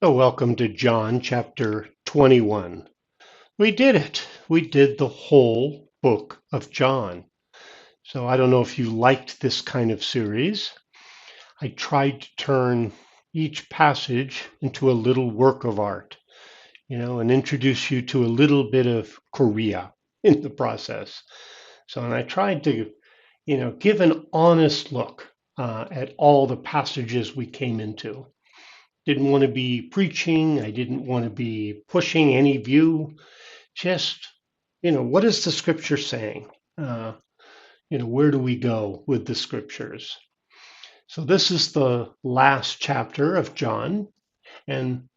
So, welcome to John chapter 21. We did it. We did the whole book of John. So, I don't know if you liked this kind of series. I tried to turn each passage into a little work of art, and introduce you to a little bit of Korea in the process. So, and I tried to, give an honest look at all the passages we came into. Didn't want to be preaching. I didn't want to be pushing any view. Just, what is the scripture saying? Uh, where do we go with the scriptures? So this is the last chapter of John. And,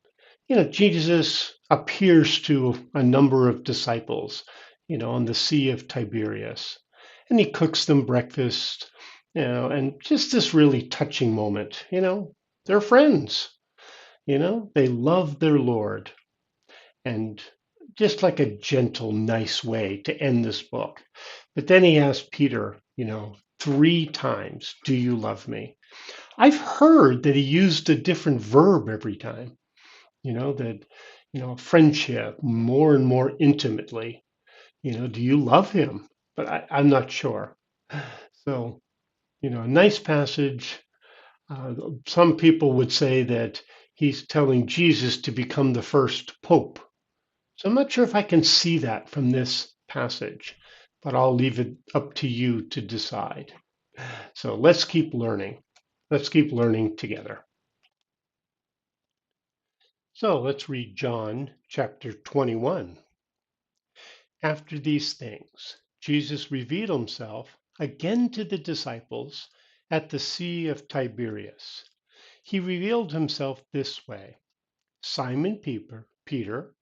Jesus appears to a number of disciples, on the Sea of Tiberias. And he cooks them breakfast, and just this really touching moment, they're friends, they love their Lord. And just like a gentle, nice way to end this book. But then he asked Peter, three times, do you love me? I've heard that he used a different verb every time, that, friendship more and more intimately, do you love him? But I'm not sure. So, a nice passage. Some people would say that he's telling Jesus to become the first pope. So I'm not sure if I can see that from this passage, but I'll leave it up to you to decide. So let's keep learning. Let's keep learning together. So let's read John chapter 21. After these things, Jesus revealed himself again to the disciples at the Sea of Tiberias. He revealed himself this way: Simon Peter,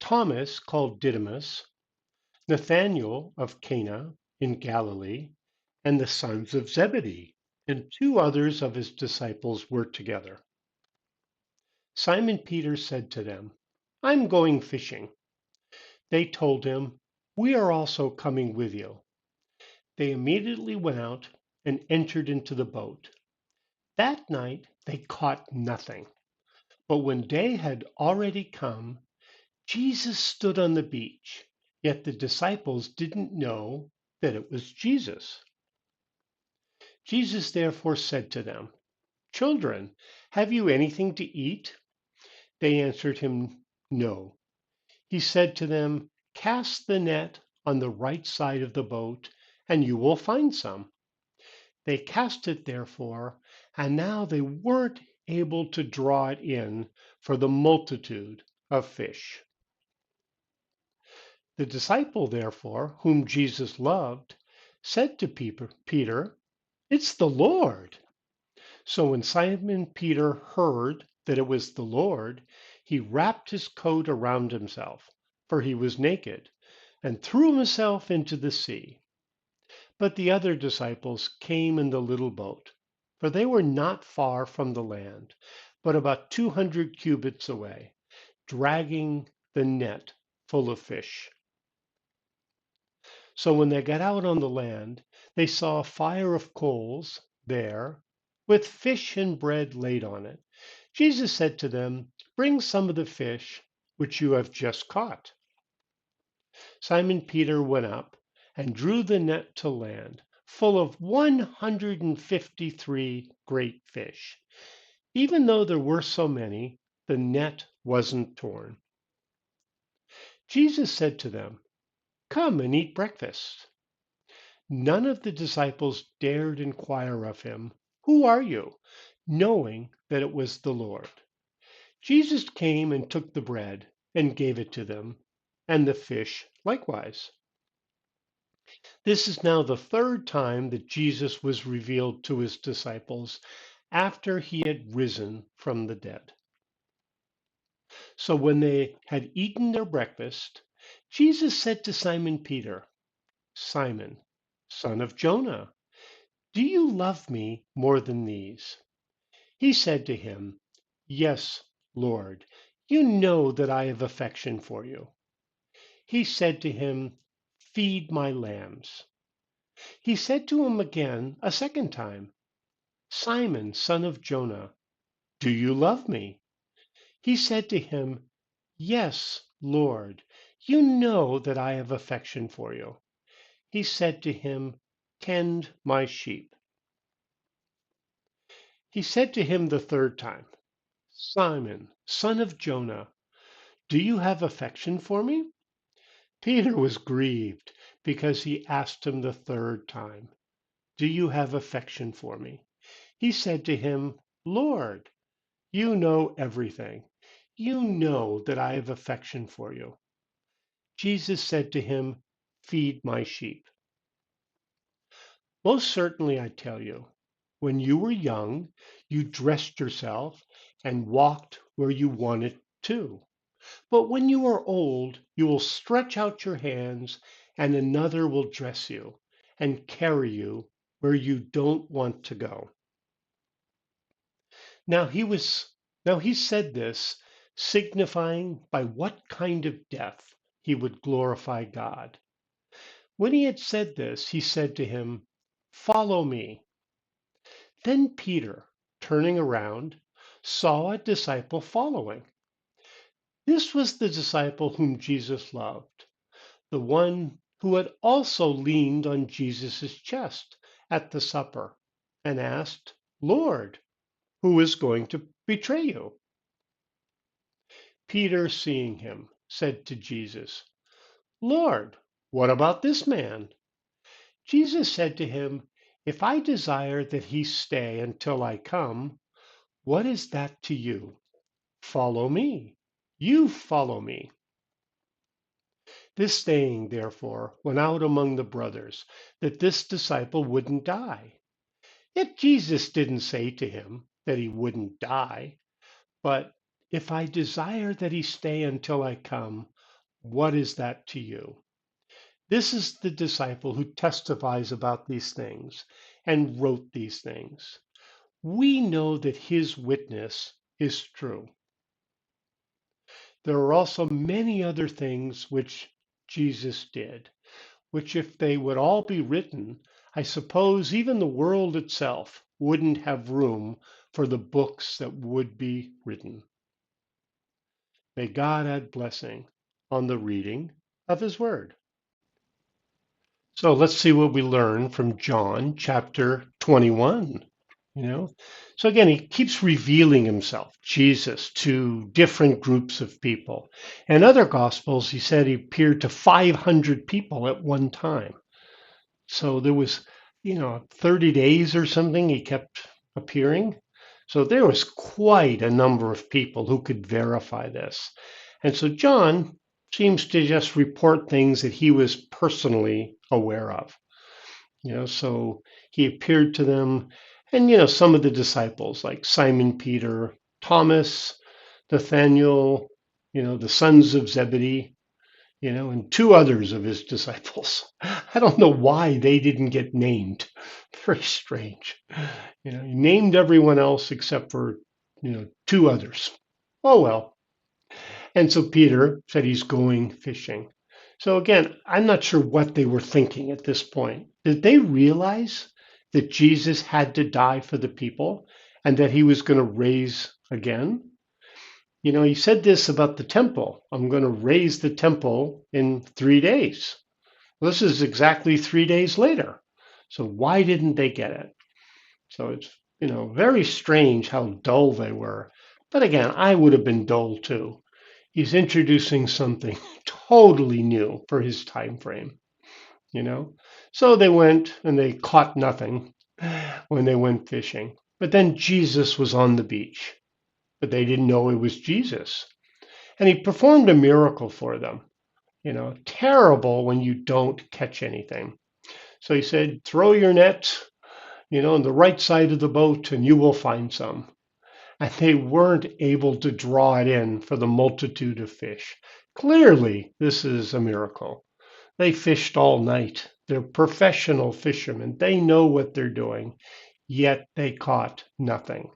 Thomas called Didymus, Nathanael of Cana in Galilee, and the sons of Zebedee, and two others of his disciples were together. Simon Peter said to them, I'm going fishing. They told him, We are also coming with you. They immediately went out and entered into the boat. That night they caught nothing. But when day had already come, Jesus stood on the beach, yet the disciples didn't know that it was Jesus. Jesus therefore said to them, Children, have you anything to eat? They answered him, No. He said to them, Cast the net on the right side of the boat, and you will find some. They cast it therefore, and now they weren't able to draw it in for the multitude of fish. The disciple, therefore, whom Jesus loved, said to Peter, It's the Lord. So when Simon Peter heard that it was the Lord, he wrapped his coat around himself, for he was naked, and threw himself into the sea. But the other disciples came in the little boat, for they were not far from the land, but about 200 cubits away, dragging the net full of fish. So when they got out on the land, they saw a fire of coals there, with fish and bread laid on it. Jesus said to them, Bring some of the fish which you have just caught. Simon Peter went up and drew the net to land, full of 153 great fish. Even though there were so many, the net wasn't torn. Jesus said to them, Come and eat breakfast. None of the disciples dared inquire of him, Who are you? Knowing that it was the Lord. Jesus came and took the bread and gave it to them, and the fish likewise. This is now the third time that Jesus was revealed to his disciples after he had risen from the dead. So when they had eaten their breakfast, Jesus said to Simon Peter, Simon, son of Jonah, do you love me more than these? He said to him, Yes, Lord, you know that I have affection for you. He said to him, Feed my lambs. He said to him again a second time, Simon, son of Jonah, do you love me? He said to him, "Yes, Lord, you know that I have affection for you." He said to him, "Tend my sheep." He said to him the third time, "Simon, son of Jonah, do you have affection for me?" Peter was grieved because he asked him the third time, "Do you have affection for me?" He said to him, "Lord, you know everything. You know that I have affection for you." Jesus said to him, "Feed my sheep." Most certainly, I tell you, when you were young, you dressed yourself and walked where you wanted to. But when you are old, you will stretch out your hands, and another will dress you and carry you where you don't want to go. Now he was now he said this, signifying by what kind of death he would glorify God. When he had said this, he said to him, "Follow me." Then Peter, turning around, saw a disciple following. This was the disciple whom Jesus loved, the one who had also leaned on Jesus' chest at the supper and asked, "Lord, who is going to betray you?" Peter, seeing him, said to Jesus, "Lord, what about this man?" Jesus said to him, "If I desire that he stay until I come, what is that to you? Follow me. You follow me." This saying, therefore, went out among the brothers, that this disciple wouldn't die. Yet Jesus didn't say to him that he wouldn't die, but if I desire that he stay until I come, what is that to you? This is the disciple who testifies about these things and wrote these things. We know that his witness is true. There are also many other things which Jesus did, which if they would all be written, I suppose even the world itself wouldn't have room for the books that would be written. May God add blessing on the reading of his word. So let's see what we learn from John chapter 21. You know, so again, he keeps revealing himself, Jesus, to different groups of people. In other gospels, he said he appeared to 500 people at one time. So there was, 30 days or something he kept appearing. So there was quite a number of people who could verify this. And so John seems to just report things that he was personally aware of. So he appeared to them, and some of the disciples like Simon Peter, Thomas, Nathaniel, the sons of Zebedee, and two others of his disciples. I don't know why they didn't get named. Very strange. He named everyone else except for, two others. Oh well. And so Peter said he's going fishing. So again, I'm not sure what they were thinking at this point. Did they realize that Jesus had to die for the people and that he was going to raise again? He said this about the temple. I'm going to raise the temple in 3 days. Well, this is exactly 3 days later. So why didn't they get it? So it's, very strange how dull they were. But again, I would have been dull too. He's introducing something totally new for his time frame, you know. So they went and they caught nothing when they went fishing. But then Jesus was on the beach, but they didn't know it was Jesus. And he performed a miracle for them. Terrible when you don't catch anything. So he said, throw your net, on the right side of the boat and you will find some. And they weren't able to draw it in for the multitude of fish. Clearly, this is a miracle. They fished all night. They're professional fishermen. They know what they're doing, yet they caught nothing.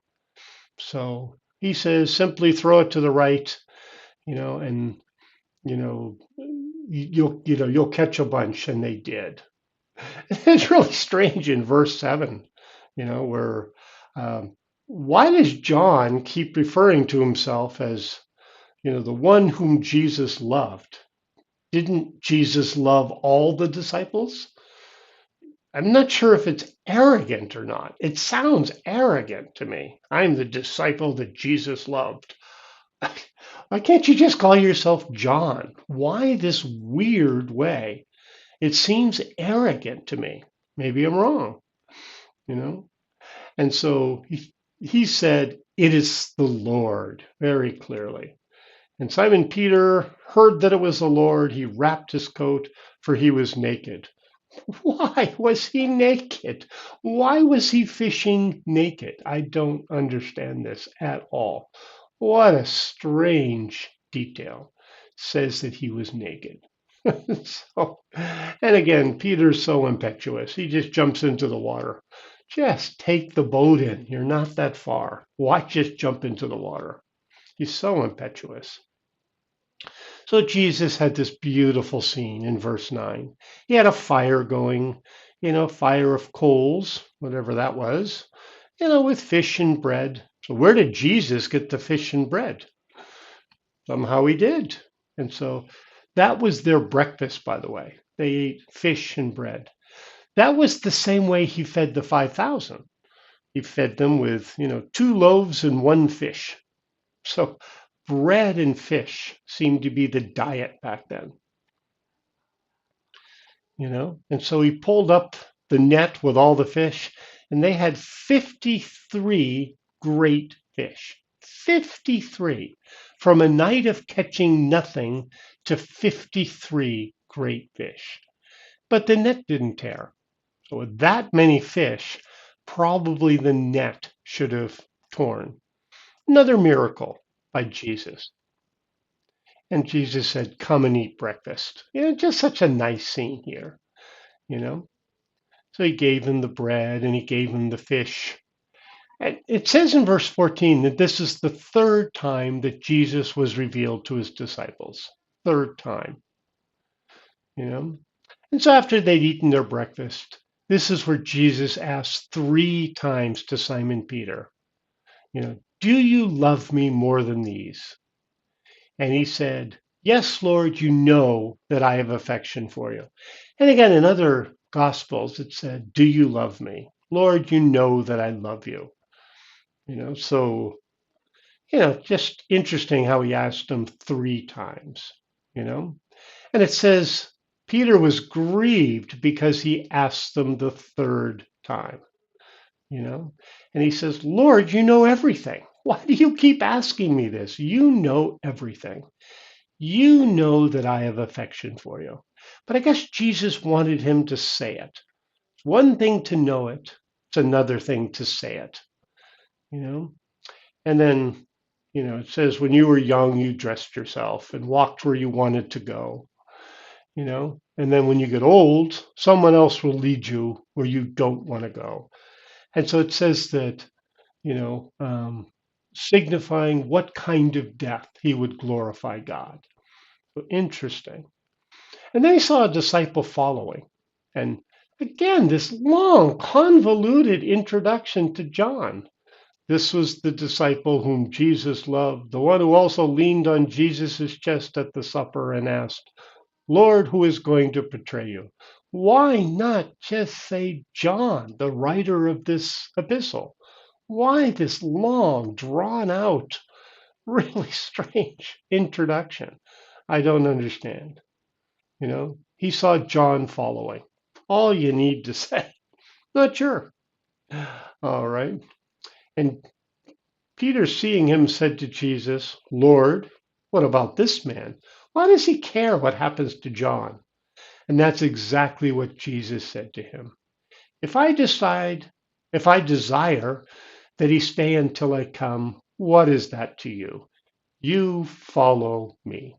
So he says, simply throw it to the right, and you know, you'll catch a bunch, and they did. It's really strange in verse 7, where um, why does John keep referring to himself as, the one whom Jesus loved? Didn't Jesus love all the disciples? I'm not sure if it's arrogant or not. It sounds arrogant to me. I'm the disciple that Jesus loved. Why can't you just call yourself John? Why this weird way? It seems arrogant to me. Maybe I'm wrong, you know? And so he said, "It is the Lord," very clearly. And Simon Peter heard that it was the Lord. He wrapped his coat, for he was naked. Why was he naked? Why was he fishing naked? I don't understand this at all. What a strange detail. Says that he was naked. And again, Peter's so impetuous. He just jumps into the water. Just take the boat in. You're not that far. Why just jump into the water? He's so impetuous. So Jesus had this beautiful scene in verse 9. He had a fire going, fire of coals, whatever that was, with fish and bread. So where did Jesus get the fish and bread? Somehow he did. And so that was their breakfast, by the way. They ate fish and bread. That was the same way he fed the 5,000. He fed them with, 2 loaves and 1 fish. So bread and fish seemed to be the diet back then, And so he pulled up the net with all the fish, and they had 53 great fish. 53. From a night of catching nothing to 53 great fish. But the net didn't tear. So with that many fish, probably the net should have torn. Another miracle by Jesus. And Jesus said, "Come and eat breakfast." Just such a nice scene here, you know. So he gave him the bread and he gave him the fish. And it says in verse 14 that this is the third time that Jesus was revealed to his disciples. Third time, you know. And so after they'd eaten their breakfast, this is where Jesus asked 3 times to Simon Peter, "Do you love me more than these?" And he said, "Yes, Lord, you know that I have affection for you." And again, in other gospels, it said, "Do you love me?" Lord, you know that I love you. So, just interesting how he asked him 3 times, you know. And it says Peter was grieved because he asked them the third time, And he says, "Lord, you know everything. Why do you keep asking me this? You know everything. You know that I have affection for you." But I guess Jesus wanted him to say it. It's one thing to know it, it's another thing to say it, you know? And then, it says, when you were young, you dressed yourself and walked where you wanted to go, And then when you get old, someone else will lead you where you don't want to go. And so it says that, you know, um, signifying what kind of death he would glorify God. So interesting. And then he saw a disciple following. And again, this long, convoluted introduction to John. This was the disciple whom Jesus loved, the one who also leaned on Jesus' chest at the supper and asked, "Lord, who is going to betray you?" Why not just say John, the writer of this epistle? Why this long, drawn out, really strange introduction? I don't understand. He saw John following. All you need to say. Not sure. All right. And Peter, seeing him, said to Jesus, "Lord, what about this man? Why does he care what happens to John?" And that's exactly what Jesus said to him. If I desire that he stay until I come, what is that to you? You follow me.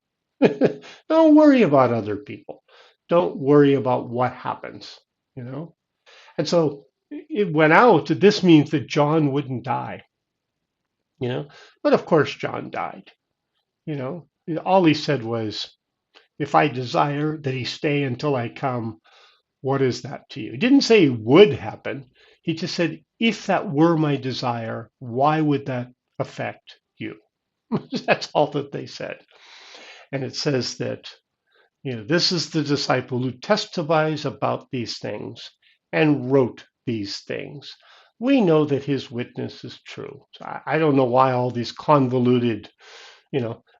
Don't worry about other people. Don't worry about what happens, you know? And so it went out. This means that John wouldn't die, But of course, John died, you know? All he said was, if I desire that he stay until I come, what is that to you? He didn't say it would happen. He just said, if that were my desire, why would that affect you? That's all that they said. And it says that, this is the disciple who testifies about these things and wrote these things. We know that his witness is true. So I don't know why all these convoluted,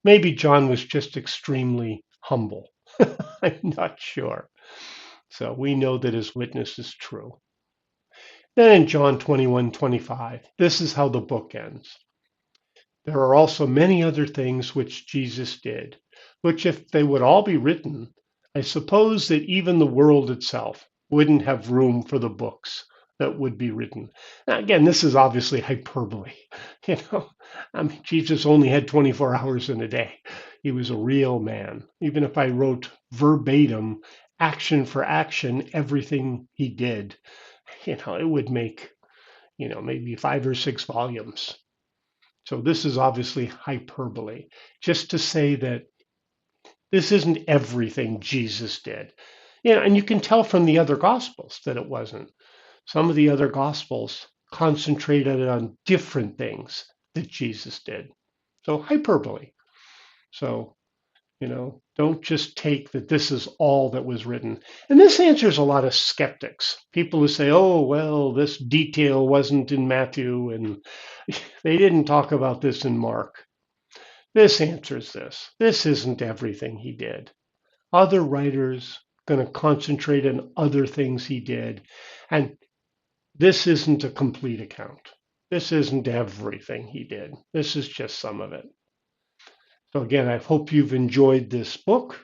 maybe John was just extremely humble. I'm not sure. So we know that his witness is true. Then in John 21:25, this is how the book ends. There are also many other things which Jesus did, which if they would all be written, I suppose that even the world itself wouldn't have room for the books that would be written. Now, again, this is obviously hyperbole. You know, Jesus only had 24 hours in a day. He was a real man. Even if I wrote verbatim, action for action, everything he did, it would make, maybe 5 or 6 volumes. So this is obviously hyperbole, just to say that this isn't everything Jesus did. And you can tell from the other gospels that it wasn't. Some of the other gospels concentrated on different things that Jesus did. So hyperbole. So, don't just take that this is all that was written. And this answers a lot of skeptics, people who say, oh, well, this detail wasn't in Matthew and they didn't talk about this in Mark. This answers this. This isn't everything he did. Other writers going to concentrate on other things he did. And this isn't a complete account. This isn't everything he did. This is just some of it. So again, I hope you've enjoyed this book.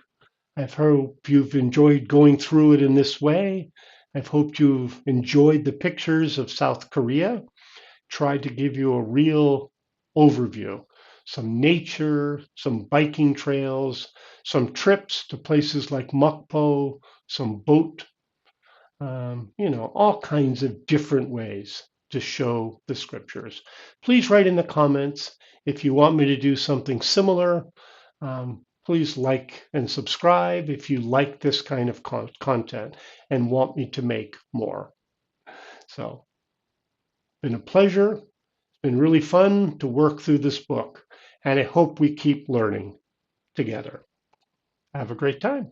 I hope you've enjoyed going through it in this way. I've hoped you've enjoyed the pictures of South Korea. Tried to give you a real overview, some nature, some biking trails, some trips to places like Mukpo, some boat, all kinds of different ways to show the scriptures. Please write in the comments if you want me to do something similar. Please like and subscribe if you like this kind of content and want me to make more. So, it's been a pleasure. It's been really fun to work through this book, and I hope we keep learning together. Have a great time.